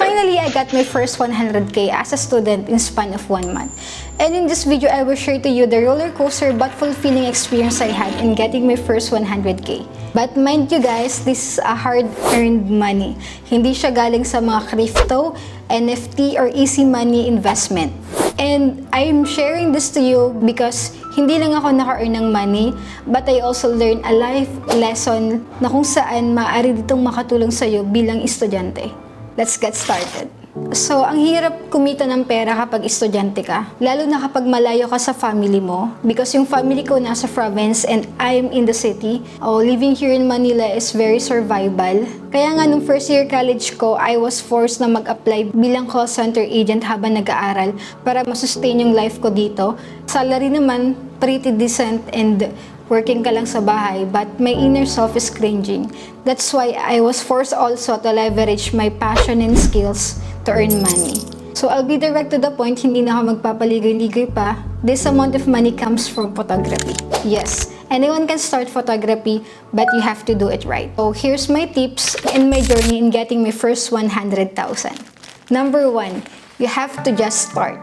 Finally, I got my first 100k as a student in span of 1 month. And in this video, I will share to you the roller coaster but fulfilling experience I had in getting my first 100k. But mind you guys, this is a hard-earned money. Hindi siya galing sa mga crypto, NFT, or easy money investment. And I'm sharing this to you because hindi lang ako naka-earn ng money, but I also learned a life lesson na kung saan maaari ditong makatulong sa'yo bilang estudyante. Let's get started. So, ang hirap kumita ng pera kapag estudyante ka, lalo na kapag malayo ka sa family mo, because yung family ko nasa province and I'm in the city. Living here in Manila is very survival. Kaya nga nung first year college ko, I was forced na mag-apply bilang call center agent habang nag-aaral para masustain yung life ko dito. Salary naman, pretty decent and working ka lang sa bahay, but my inner self is cringing. That's why I was forced also to leverage my passion and skills to earn money. So I'll be direct to the point, hindi na ako magpapaligoy-ligoy pa. This amount of money comes from photography. Yes, anyone can start photography, but you have to do it right. So here's my tips in my journey in getting my first 100,000. Number 1, you have to just start.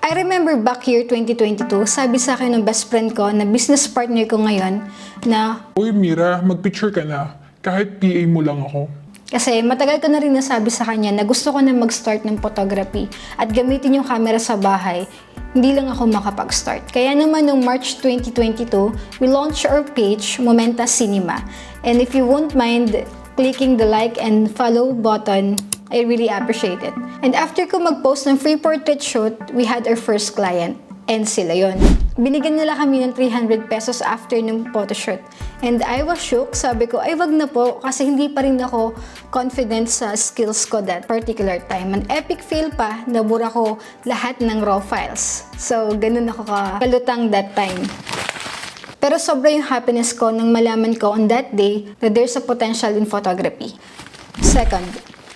I remember back year 2022, sabi sa akin ng best friend ko na business partner ko ngayon na, Uy Mira, magpicture ka na. Kahit PA mo lang ako. kasi matagal ko na rin nasabi sa kanya na gusto ko na mag-start ng photography at gamitin yung camera sa bahay. Hindi lang ako makapag-start. Kaya naman noong March 2022, we launched our page, Momenta Cinema. And if you won't mind clicking the like and follow button, I really appreciate it. And after ko mag-post ng free portrait shoot, we had our first client. And sila yon. Binigyan nila kami ng 300 pesos after ng photoshoot. And I was shook. Sabi ko, ay wag na po kasi hindi pa rin ako confident sa skills ko that particular time. An epic fail pa, nabura ko lahat ng raw files. So, ganun ako kalutang that time. Pero sobra yung happiness ko nang malaman ko on that day that there's a potential in photography. Second,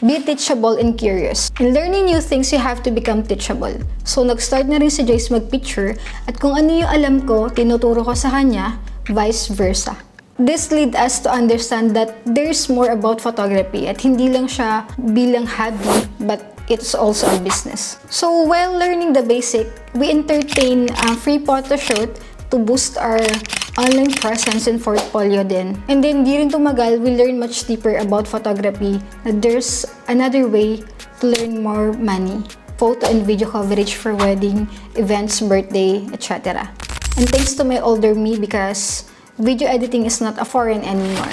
be teachable and curious. In learning new things, you have to become teachable. So, nag-start na rin si Joyce mag-picture at kung ano yung alam ko, tinuturo ko sa kanya, vice versa. This lead us to understand that there's more about photography at hindi lang siya bilang hobby, but it's also a business. So, while learning the basic, we entertain a free photo shoot to boost our online presence and portfolio din. And then, di rin tumagal, we learn much deeper about photography, that there's another way to learn more money. Photo and video coverage for wedding, events, birthday, etc. And thanks to my older me because video editing is not a foreign anymore.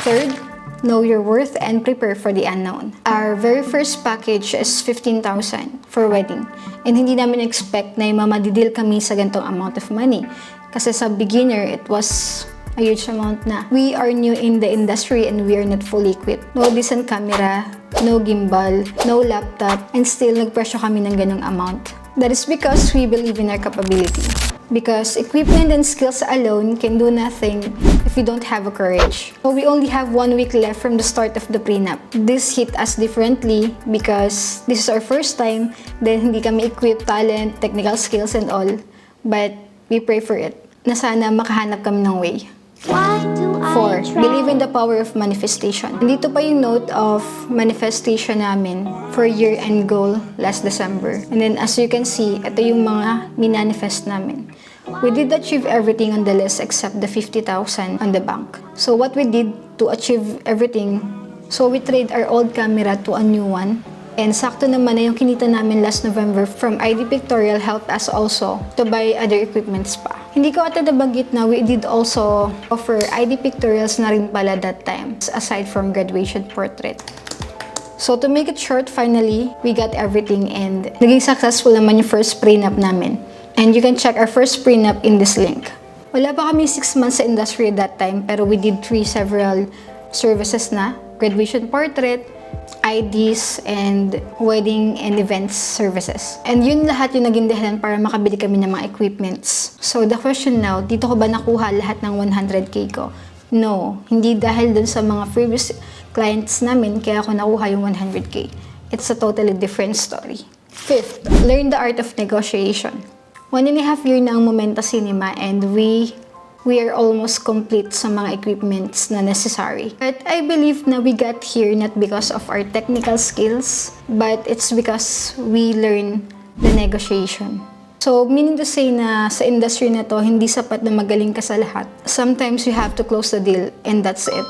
Third, know your worth and prepare for the unknown. Our very first package is 15,000 for wedding. And hindi namin expect na mamadidil kami sa ganitong amount of money. Kasi sa beginner, it was a huge amount na. We are new in the industry and we are not fully equipped. No decent camera, no gimbal, no laptop, and still nagpresyo kami ng ganong amount. That is because we believe in our capability. Because equipment and skills alone can do nothing if we don't have a courage. So we only have 1 week left from the start of the prenup. This hit us differently because this is our first time, then hindi kami equipped, talent, technical skills and all. But we pray for it, na sana makahanap kami ng way. 4. Believe in the power of manifestation. Dito pa yung note of manifestation namin for year-end goal last December. And then as you can see, ito yung mga minanifest namin. We did achieve everything on the list except the 50,000 on the bank. So what we did to achieve everything, so we trade our old camera to a new one. And sakto naman na yung kinita namin last November from ID Pictorial helped us also to buy other equipments pa. Hindi ko ata nabanggit na we did also offer ID Pictorials na rin pala that time, aside from graduation portrait. So to make it short, finally, we got everything and naging successful naman yung first prenup namin. And you can check our first prenup in this link. Wala pa kami 6 months sa industry at that time, pero we did several services na, graduation portrait, IDs, and wedding and events services. And yun lahat yung naging dahilan para makabili kami ng mga equipments. So the question now, dito ko ba nakuha lahat ng 100k ko? No, hindi dahil dun sa mga previous clients namin kaya ako nakuha yung 100k. It's a totally different story. Fifth, learn the art of negotiation. 1.5 year na ang Momenta Cinema and we we are almost complete sa mga equipments na necessary. But I believe na we got here not because of our technical skills, but it's because we learn the negotiation. So, meaning to say na sa industry na to, hindi sapat na magaling ka sa lahat. Sometimes you have to close the deal and that's it.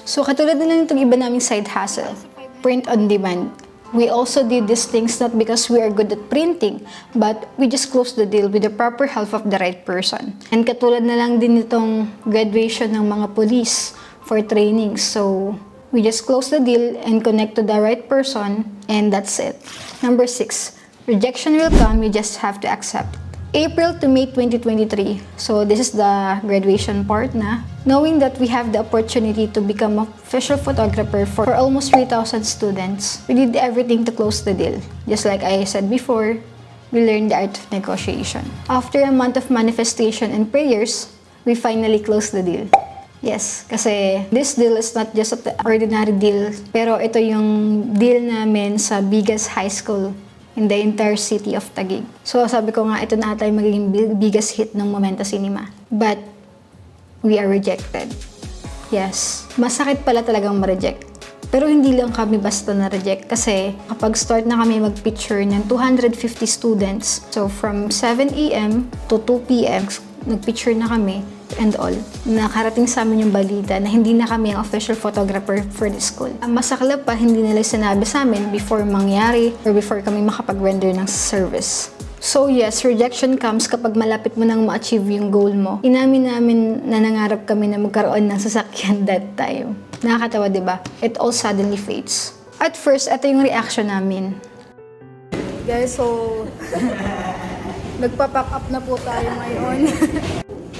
So, katulad na lang itong iba naming side hustle, print on demand. We also did these things not because we are good at printing, but we just closed the deal with the proper help of the right person. And katulad na lang din itong graduation ng mga police for training. So, we just close the deal and connect to the right person, and that's it. Number 6, rejection will come, you just have to accept. April to May 2023. So this is the graduation part na. Knowing that we have the opportunity to become a official photographer for almost 3,000 students, we did everything to close the deal. Just like I said before, we learned the art of negotiation. After a month of manifestation and prayers, we finally closed the deal. Yes, kasi this deal is not just an ordinary deal, pero ito yung deal namin sa biggest high school in the entire city of Taguig. So sabi ko nga, ito na ata yung magiging biggest hit ng Momento Cinema. But we are rejected. Yes, masakit pala talagang ma-reject. Pero hindi lang kami basta na-reject kasi kapag start na kami mag-picture ng 250 students, so from 7 a.m. to 2 p.m., nag-picture na kami and all. Nakarating sa amin yung balita na hindi na kami ang official photographer for the school. Ang masaklap pa, hindi nila sinabi sa amin before mangyari or before kami makapag-render ng service. So yes, rejection comes kapag malapit mo nang ma-achieve yung goal mo. Inamin namin na nangarap kami na magkaroon ng sasakyan that time. Nakakatawa, di ba? It all suddenly fades. At first, ito yung reaction namin. Guys, so nagpa-pack up na po tayo ngayon.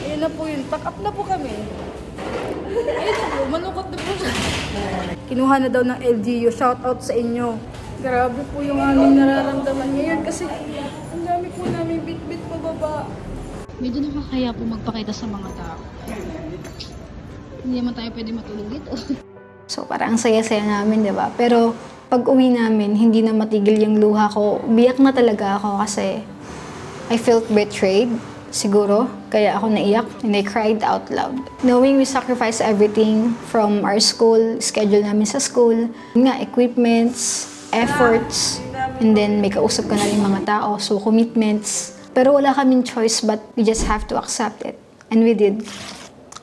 Ayun na po yun, pack up na po kami. Ayun na po, malungkot na po siya. Kinuha na daw ng LGU, shout out sa inyo. Grabe po yung aming nararamdaman ngayon kasi ang dami po namin bit-bit pababa. Medyo nakakaya po magpakita sa mga tao. Hindi naman tayo pwede matulog dito. So parang ang saya-saya namin, di ba? Pero pag uwi namin, hindi na matigil yung luha ko. Biyak na talaga ako kasi I felt betrayed, siguro. Kaya ako naiyak and I cried out loud. Knowing we sacrificed everything from our school, schedule namin sa school, nga, equipments, efforts, and then may kausap ka na rin mga tao, so commitments. Pero wala kaming choice but we just have to accept it. And we did.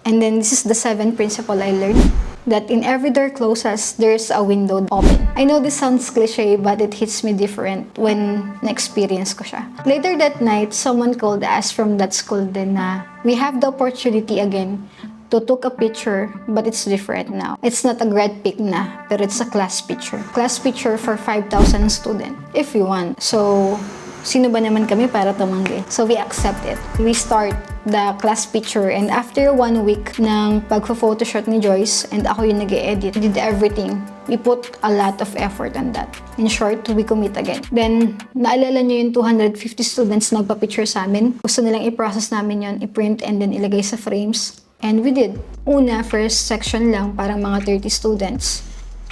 And then this is the 7th principle I learned. That in every door closes, there's a window open. I know this sounds cliche, but it hits me different when na-experience ko siya. Later that night, someone called us from that school din na we have the opportunity again to take a picture, but it's different now. It's not a grad pic na, pero it's a class picture. Class picture for 5,000 students, if you want. So, sino ba naman kami para tumanggi? So we accept it. We start the class picture and after 1 week ng pagpo-photoshoot ni Joyce and ako yung nag-e-edit, did everything. We put a lot of effort on that. In short, we commit again. Then, naalala nyo yung 250 students na nagpa-picture sa amin. Gusto nilang i-process namin yon, i-print and then ilagay sa frames. And we did. Una, first section lang, parang mga 30 students.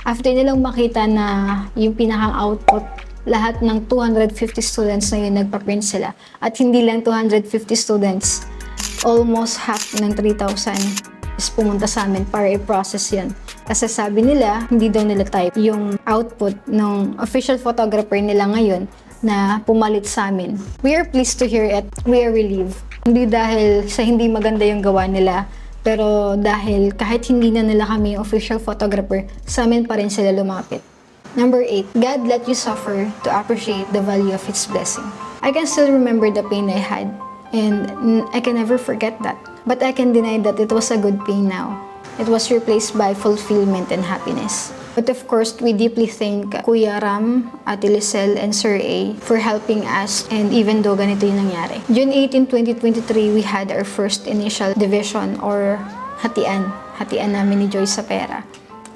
After nilang makita na yung pinakang output, lahat ng 250 students na yun nagpa-print sila. At hindi lang 250 students, almost half ng 3,000 is pumunta sa amin para i-process yun. Kasi sabi nila, hindi daw nila type yung output ng official photographer nila ngayon na pumalit sa amin. We are pleased to hear it. We are relieved. Hindi dahil sa hindi maganda yung gawa nila, pero dahil kahit hindi na nila kami yung official photographer, sa amin pa rin sila lumapit. Number 8, God let you suffer to appreciate the value of His blessing. I can still remember the pain I had, and I can never forget that. But I can deny that it was a good pain now. It was replaced by fulfillment and happiness. But of course, we deeply thank Kuya Ram, Ate Lisel, and Sir A for helping us, and even though ganito yung nangyari. June 18, 2023, we had our first initial division or hatian. Hatian namin ni Joyce sa pera.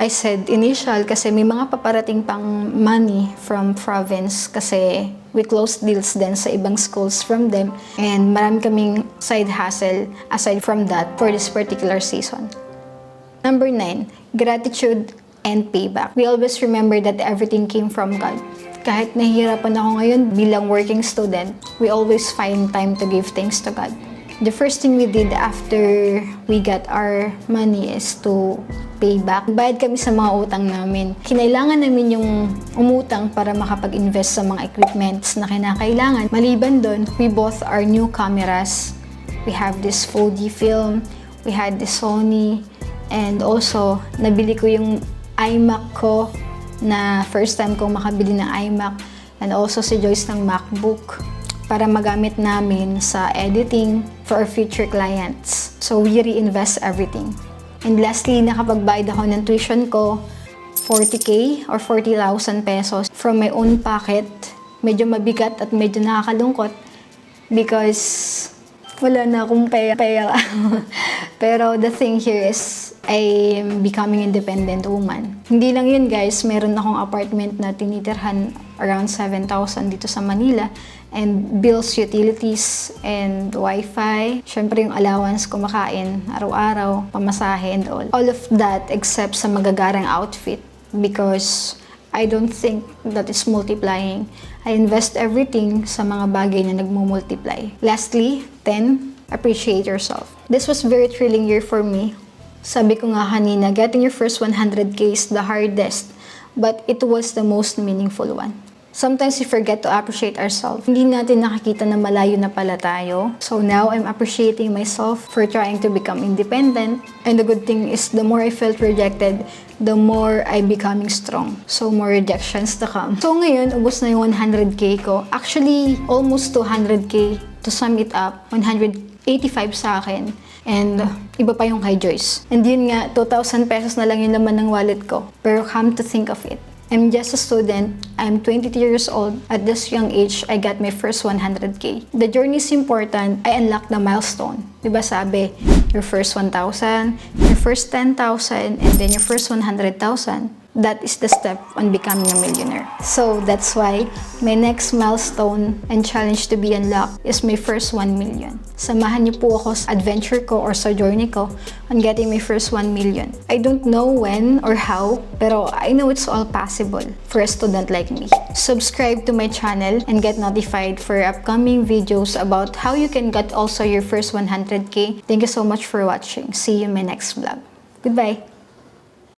I said initial kasi may mga paparating pang money from province kasi we closed deals din sa ibang schools from them and marami kaming side hustle aside from that for this particular season. Number 9, gratitude and payback. We always remember that everything came from God. Kahit nahihirapan ako ngayon bilang working student, we always find time to give thanks to God. The first thing we did after we got our money is to pay back. Bayad kami sa mga utang namin. Kinailangan namin yung umutang para makapag-invest sa mga equipments na kinakailangan. Maliban doon, we bought our new cameras. We have this 4D film, we had this Sony, and also, nabili ko yung iMac ko na first time kong makabili ng iMac, and also si Joyce ng MacBook para magamit namin sa editing for our future clients. So, we reinvest everything. And lastly, nakapagbayad ako ng tuition ko, 40K or 40,000 pesos from my own pocket. Medyo mabigat at medyo nakakalungkot because wala na akong pera. Pero the thing here is, I am becoming independent woman. Hindi lang yun guys, meron akong apartment na tinitirhan around 7,000 dito sa Manila. And bills, utilities, and wifi. Syempre yung allowance, kumakain, araw-araw, pamasahe and all. All of that except sa magagarang outfit because I don't think that is multiplying. I invest everything sa mga bagay na nagmumultiply. Lastly, 10, appreciate yourself. This was very thrilling year for me. Sabi ko nga kanina, getting your first 100K is the hardest, but it was the most meaningful one. Sometimes we forget to appreciate ourselves. Hindi natin nakikita na malayo na pala tayo. So now, I'm appreciating myself for trying to become independent. And the good thing is, the more I felt rejected, the more I becoming strong. So more rejections to come. So ngayon, ubos na yung 100K ko. Actually, almost 200K. To sum it up, 185 sa akin. And iba pa yung kay Joyce. And yun nga, 2,000 pesos na lang yung laman ng wallet ko. Pero come to think of it, I'm just a student. I'm 22 years old. At this young age, I got my first 100K. The journey is important. I unlocked the milestone. Diba sabi, your first 1,000, your first 10,000, and then your first 100,000. That is the step on becoming a millionaire. So that's why my next milestone and challenge to be unlocked is my first 1 million. Samahan niyo po ako sa adventure ko or sa journey ko on getting my first 1 million. I don't know when or how, pero I know it's all possible for a student like me. Subscribe to my channel and get notified for upcoming videos about how you can get also your first 100K. Thank you so much for watching. See you in my next vlog. Goodbye!